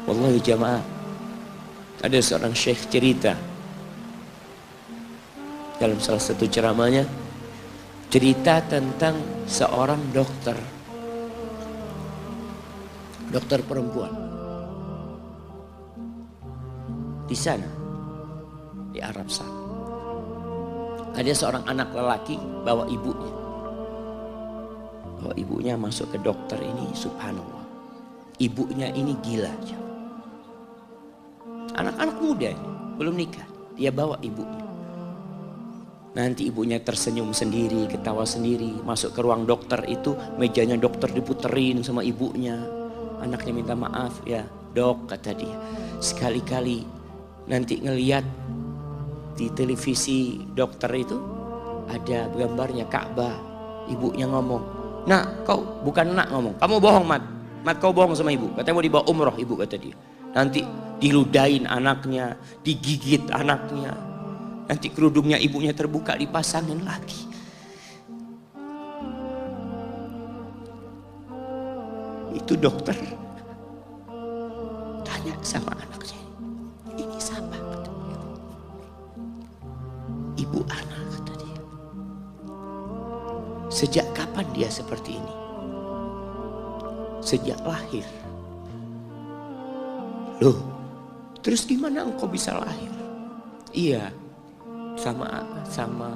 Wallahi jamaah, ada seorang syekh cerita dalam salah satu ceramahnya, cerita tentang seorang dokter perempuan di sana, di Arab sana. Ada seorang anak lelaki bawa ibunya masuk ke dokter ini, subhanallah. Ibunya ini gila. Anak-anak muda ini, belum nikah, dia bawa ibunya. Nanti ibunya tersenyum sendiri, ketawa sendiri. Masuk ke ruang dokter itu, mejanya dokter diputerin sama ibunya. Anaknya minta maaf, ya dok kata dia, sekali-kali nanti ngeliat di televisi dokter itu ada gambarnya Ka'bah. Ibunya ngomong, nak kau bukan nak ngomong, kamu bohong mat kau bohong sama ibu, katanya mau dibawa umroh ibu kata dia. Nanti diludahin anaknya, digigit anaknya, nanti kerudungnya ibunya terbuka dipasangin lagi. Itu dokter tanya sama anaknya, ini siapa? Kata dia. Ibu anak, kata dia. Sejak kapan dia seperti ini? Sejak lahir. Loh, terus gimana engkau bisa lahir? Iya, sama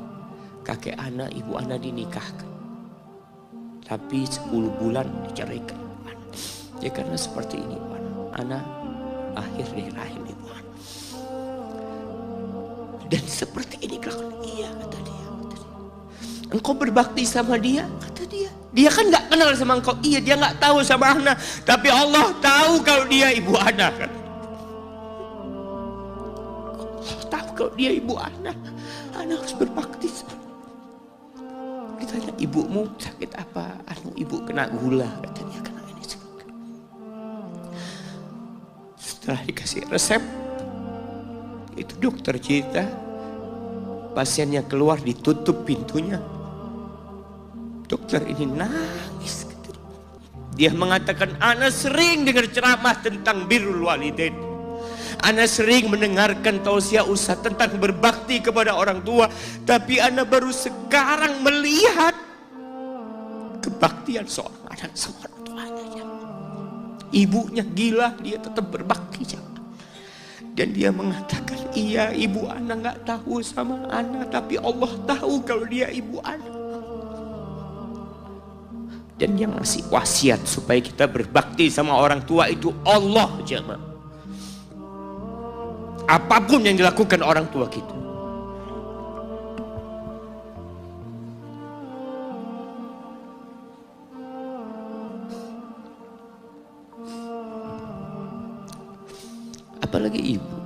kakek ana, ibu ana dinikahkan, tapi 10 bulan diceraikan. Ya karena seperti ini, ana lahir dari rahim ibu ana. Dan seperti ini kelakuan. Iya, kata dia. Engkau berbakti sama dia, kata dia. Dia kan nggak kenal sama engkau. Iya, dia nggak tahu sama ana, tapi Allah tahu kalau dia ibu ana. Kata. Allah tahu kalau dia ibu ana. Ana harus berbakti. Ditanya, ibumu sakit apa? Ibu kena gula, katanya. Kena ini sakit. Setelah dikasih resep, itu dokter cerita, pasiennya keluar, ditutup pintunya. Dokter ini nangis. Dia mengatakan, ana sering dengar ceramah tentang birrul walidain. Ana sering mendengarkan tausiah ustaz tentang berbakti kepada orang tua, tapi ana baru sekarang melihat kebaktian seorang anak sama orang tuanya. Ibunya gila, dia tetap berbakti. Dan dia mengatakan, iya ibu ana nggak tahu sama ana, tapi Allah tahu kalau dia ibu ana. Dan yang ngasih wasiat supaya kita berbakti sama orang tua itu Allah, jemaah. Apapun yang dilakukan orang tua kita. Apalagi ibu.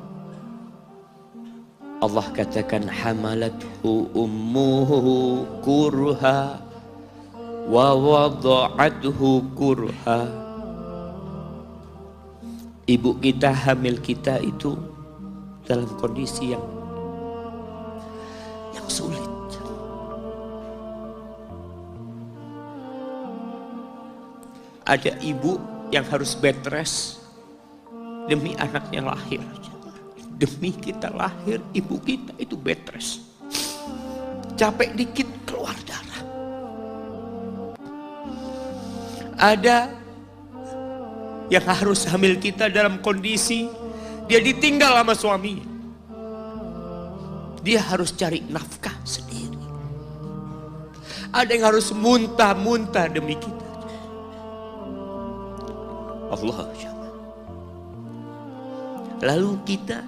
Allah katakan, hamalathu ummuhu kurha wa wada'athu kurha. Ibu kita, hamil kita itu dalam kondisi yang sulit. Ada ibu yang harus bed rest demi anaknya lahir. Demi kita lahir, ibu kita itu bed rest. Capek dikit keluar darah. Ada yang harus hamil kita dalam kondisi dia ditinggal sama suaminya. Dia harus cari nafkah sendiri. Ada yang harus muntah-muntah demi kita. Allah. Lalu kita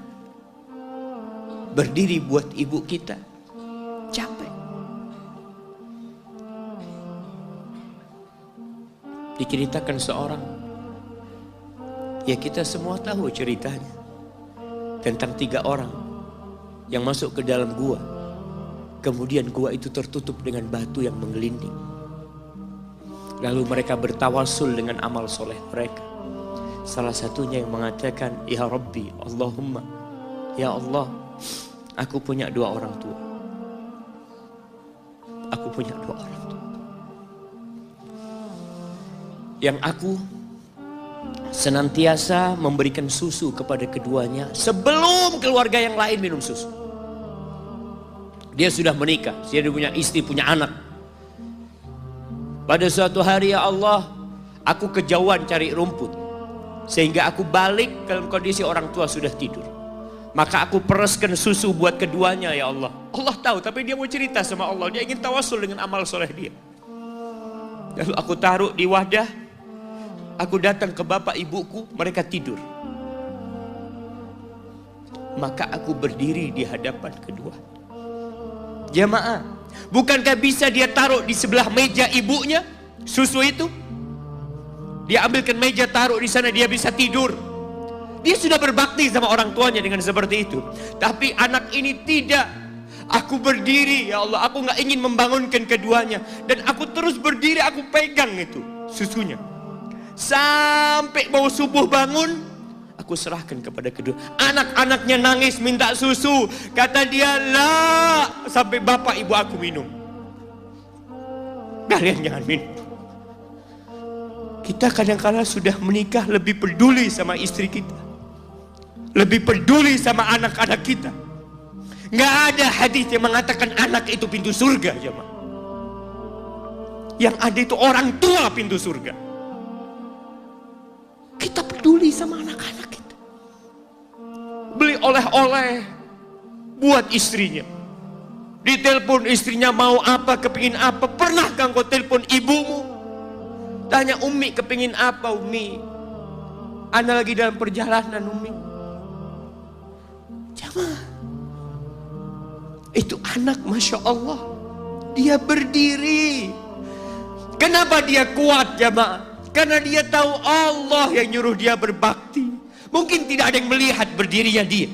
berdiri buat ibu kita, capek. Diceritakan seorang, ya kita semua tahu ceritanya, tentang 3 orang yang masuk ke dalam gua. Kemudian gua itu tertutup dengan batu yang menggelinding. Lalu mereka bertawasul dengan amal soleh mereka. Salah satunya yang mengatakan, ya Rabbi, Allahumma, ya Allah, aku punya 2 orang tua. Aku punya 2 orang tua. Yang aku senantiasa memberikan susu kepada keduanya sebelum keluarga yang lain minum susu. Dia sudah menikah, dia punya istri, punya anak. Pada suatu hari, ya Allah, aku kejauhan cari rumput, sehingga aku balik dalam kondisi orang tua sudah tidur. Maka aku pereskan susu buat keduanya, ya Allah. Allah tahu, tapi dia mau cerita sama Allah. Dia ingin tawasul dengan amal soleh dia. Lalu aku taruh di wadah. Aku datang ke bapak ibuku, mereka tidur. Maka aku berdiri di hadapan kedua. Jamaah, bukankah bisa dia taruh di sebelah meja ibunya susu itu? Dia ambilkan meja, taruh di sana, dia bisa tidur. Dia sudah berbakti sama orang tuanya dengan seperti itu. Tapi anak ini tidak. Aku berdiri, ya Allah, aku gak ingin membangunkan keduanya. Dan aku terus berdiri, aku pegang itu susunya. Sampai mau subuh bangun, aku serahkan kepada kedua. Anak-anaknya nangis minta susu. Kata dia, lah, sampai bapak ibu aku minum. Kalian jangan minum. Kita kadang-kadang sudah menikah lebih peduli sama istri kita. Lebih peduli sama anak-anak kita. Nggak ada hadis yang mengatakan anak itu pintu surga, jemaah. Yang ada itu orang tua pintu surga. Kita peduli sama anak-anak kita. Beli oleh-oleh buat istrinya. Ditelepon istrinya mau apa, kepingin apa. Pernahkah engkau telepon ibumu? Tanya, Umi kepingin apa, Umi? Ana lagi dalam perjalanan, Umi. Jamaah, itu anak, Masya Allah, dia berdiri. Kenapa dia kuat, jamaah? Karena dia tahu Allah yang nyuruh dia berbakti. Mungkin tidak ada yang melihat berdirinya dia,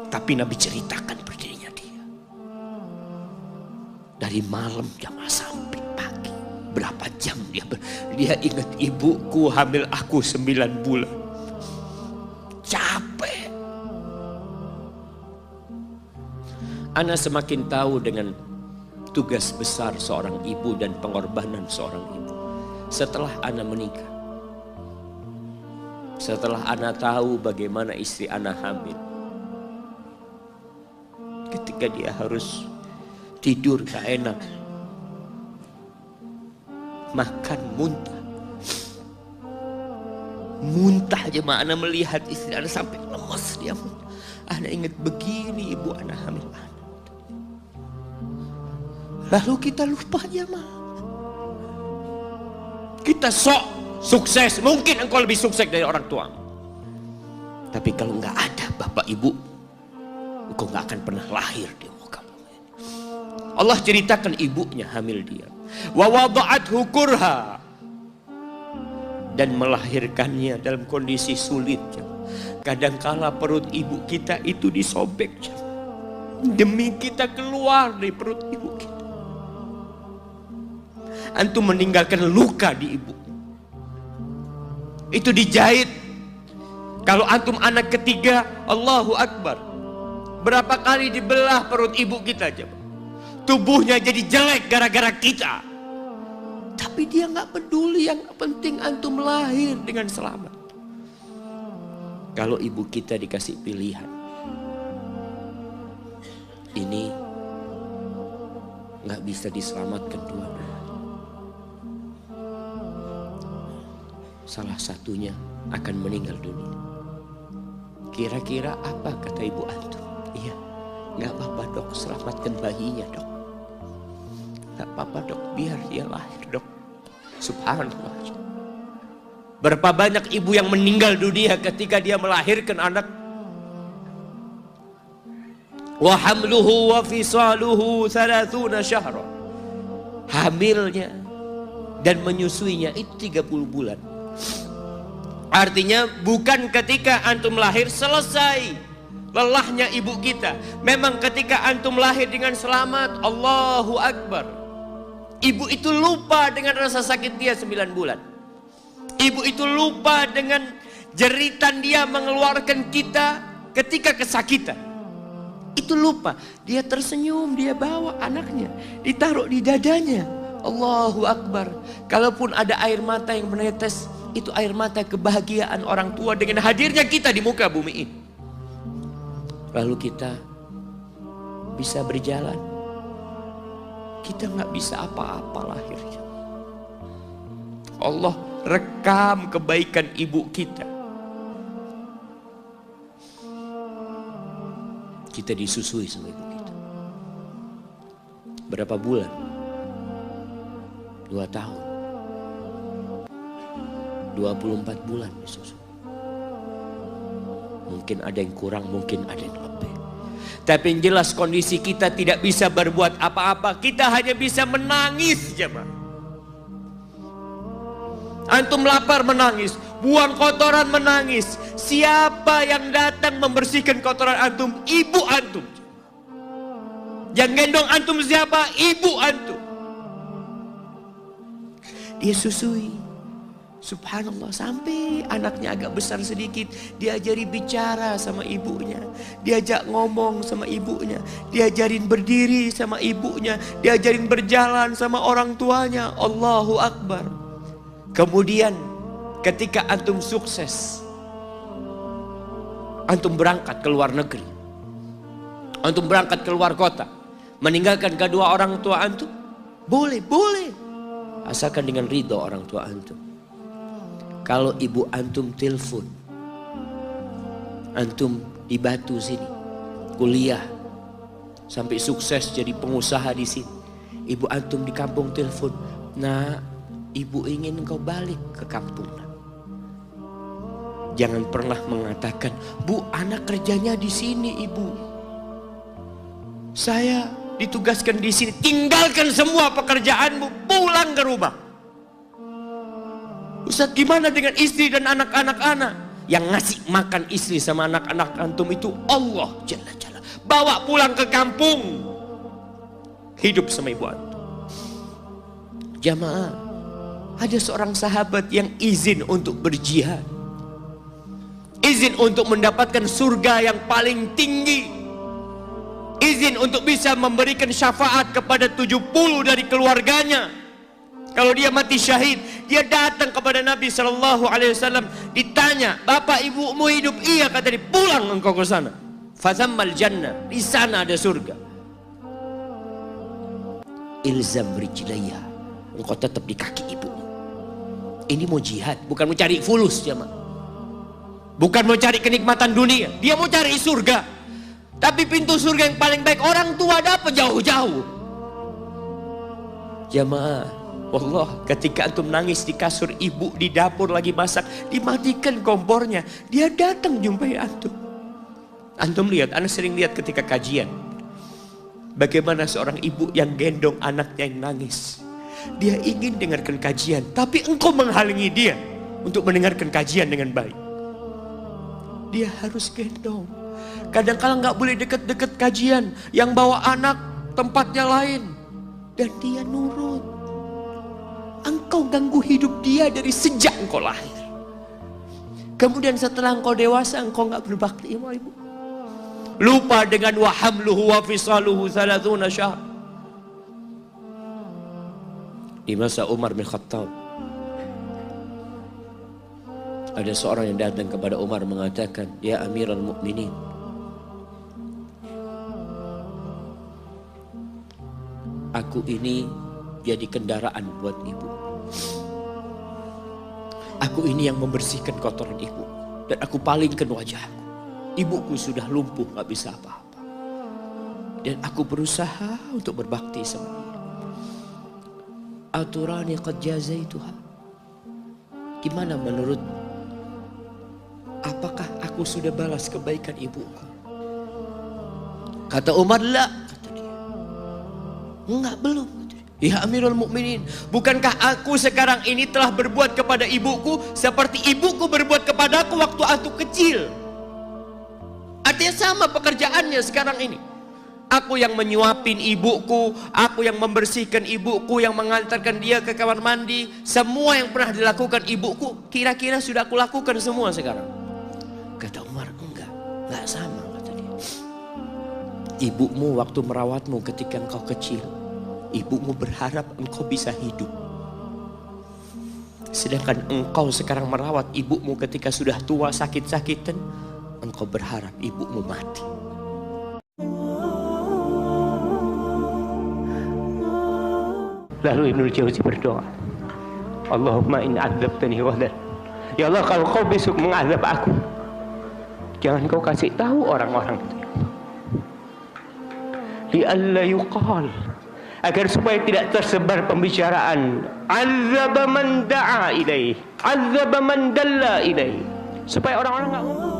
tapi Nabi ceritakan berdirinya dia. Dari malam jamaah sampai pagi, berapa jam dia ingat, ibuku hamil aku 9 bulan. Capek. Ana semakin tahu dengan tugas besar seorang ibu dan pengorbanan seorang ibu setelah Ana menikah. Setelah Ana tahu bagaimana istri Ana hamil. Ketika dia harus tidur gak enak, makan muntah. Muntah aja, Ana melihat istri Ana sampai lemas dia. Ana ingat begini ibu Ana hamil Ana. Lalu kita lupa, jemaah. Kita sok sukses, mungkin engkau lebih sukses dari orang tua. Tapi kalau nggak ada bapak ibu, engkau nggak akan pernah lahir di muka bumi. Allah ceritakan ibunya hamil dia. Wa wada'athu kurha, dan melahirkannya dalam kondisi sulit. Kadangkala perut ibu kita itu disobek demi kita keluar dari perut ibu kita. Antum meninggalkan luka di ibu. Itu dijahit. Kalau antum anak ketiga, Allahu Akbar. Berapa kali dibelah perut ibu kita aja. Tubuhnya jadi jelek gara-gara kita. Tapi dia nggak peduli, yang penting antum lahir dengan selamat. Kalau ibu kita dikasih pilihan, ini nggak bisa diselamatkan dua-duanya. Salah satunya akan meninggal dunia. Kira-kira apa kata ibu antum? Iya, nggak apa-apa dok, selamatkan bayinya dok. Nggak apa-apa dok, biar dia lahir dok. Subhanallah. Berapa banyak ibu yang meninggal dunia ketika dia melahirkan anak. Wa hamluhu wa fisaluhu 30 syahra. Hamilnya dan menyusuinya itu 30 bulan. Artinya bukan ketika antum lahir selesai lelahnya ibu kita. Memang ketika antum lahir dengan selamat, Allahu Akbar. Ibu itu lupa dengan rasa sakit dia 9 bulan. Ibu itu lupa dengan jeritan dia mengeluarkan kita ketika kesakitan. Itu lupa. Dia tersenyum, dia bawa anaknya, ditaruh di dadanya. Allahu Akbar. Kalaupun ada air mata yang menetes, Itu air mata kebahagiaan orang tua dengan hadirnya kita di muka bumi ini. Lalu kita bisa berjalan. Kita nggak bisa apa-apa lahirnya. Allah rekam kebaikan ibu kita. Kita disusui sama ibu kita. Berapa bulan? 2 tahun. 24 bulan disusui. Mungkin ada yang kurang, mungkin ada yang lebih. Tapi yang jelas kondisi kita tidak bisa berbuat apa-apa. Kita hanya bisa menangis, jemaah. Antum lapar menangis, buang kotoran menangis. Siapa yang datang membersihkan kotoran antum? Ibu antum. Yang gendong antum siapa? Ibu antum. Dia susui. Subhanallah, sampai anaknya agak besar sedikit, diajari bicara sama ibunya, diajak ngomong sama ibunya, diajarin berdiri sama ibunya, diajarin berjalan sama orang tuanya. Allahu Akbar. Kemudian ketika antum sukses, antum berangkat ke luar negeri, antum berangkat ke luar kota, meninggalkan kedua orang tua antum, boleh, asalkan dengan ridho orang tua antum. Kalau ibu antum telepon, antum di Batu sini, kuliah, sampai sukses jadi pengusaha di sini. Ibu antum di kampung telepon, nah ibu ingin engkau balik ke kampung. Jangan pernah mengatakan, Bu, anak kerjanya di sini, ibu. Saya ditugaskan di sini. Tinggalkan semua pekerjaanmu, pulang ke rumah. Ustaz, gimana dengan istri dan anak-anak anak? Yang ngasih makan istri sama anak-anak antum itu Allah Jalla Jalla. Bawa pulang ke kampung, hidup sama ibu antum. Jamaah, ada seorang sahabat yang izin untuk berjihad, izin untuk mendapatkan surga yang paling tinggi, izin untuk bisa memberikan syafaat kepada 70 dari keluarganya. Kalau dia mati syahid, dia datang kepada Nabi SAW, ditanya, bapak ibumu hidup? Iya, kata dia. Pulang engkau ke sana, fazammal jannah, di sana ada surga. Ilzam rijlaya, engkau tetap di kaki ibumu. Ini mau jihad, bukan mau cari fulus, jemaah. Bukan mau cari kenikmatan dunia, dia mau cari surga. Tapi pintu surga yang paling baik orang tua dapat jauh-jauh. Jamaah, Allah, ketika antum nangis di kasur ibu, di dapur lagi masak, dimatikan kompornya, dia datang jumpai antum. Antum lihat, anak sering lihat ketika kajian, bagaimana seorang ibu yang gendong anaknya yang nangis. Dia ingin dengarkan kajian, tapi engkau menghalangi dia untuk mendengarkan kajian dengan baik. Dia harus gendong. Kadang-kadang nggak boleh deket-deket kajian, yang bawa anak tempatnya lain, dan dia nurut. Engkau ganggu hidup dia dari sejak engkau lahir. Kemudian setelah engkau dewasa, engkau nggak berbakti sama ibu. Lupa dengan wa hamluhu wa fisaluhu 30 syahr. Di masa Umar bin Khattab, ada seorang yang datang kepada Umar mengatakan, ya Amirul Mukminin, aku ini jadi kendaraan buat ibu. Aku ini yang membersihkan kotoran ibu, dan aku palingkan wajahku. Ibuku sudah lumpuh, gak bisa apa-apa, dan aku berusaha untuk berbakti sama dia. Aturani qad jazaituha. Gimana menurutmu? Apakah aku sudah balas kebaikan ibuku? Kata Umar, la. Kata dia, enggak, belum. Ya Amirul Mukminin, bukankah aku sekarang ini telah berbuat kepada ibuku seperti ibuku berbuat kepadaku waktu aku kecil? Artinya sama pekerjaannya sekarang ini. Aku yang menyuapin ibuku, aku yang membersihkan ibuku, yang mengantarkan dia ke kamar mandi. Semua yang pernah dilakukan ibuku, kira-kira sudah aku lakukan semua sekarang. Kata Umar, enggak sama, kata dia. Ibumu waktu merawatmu ketika engkau kecil, ibumu berharap engkau bisa hidup. Sedangkan engkau sekarang merawat ibumu ketika sudah tua sakit-sakitan, engkau berharap ibumu mati. Lalu Ibnul Jauzi berdoa, Allahumma in adzabtani ghadan. Ya Allah, kalau kau besok mengazab aku, jangan kau kasih tahu orang-orang itu. Li'alla yuqal, agar supaya tidak tersebar pembicaraan azaba man da'a ilaih, azaba man dalla ilaih, supaya orang-orang enggak ngomong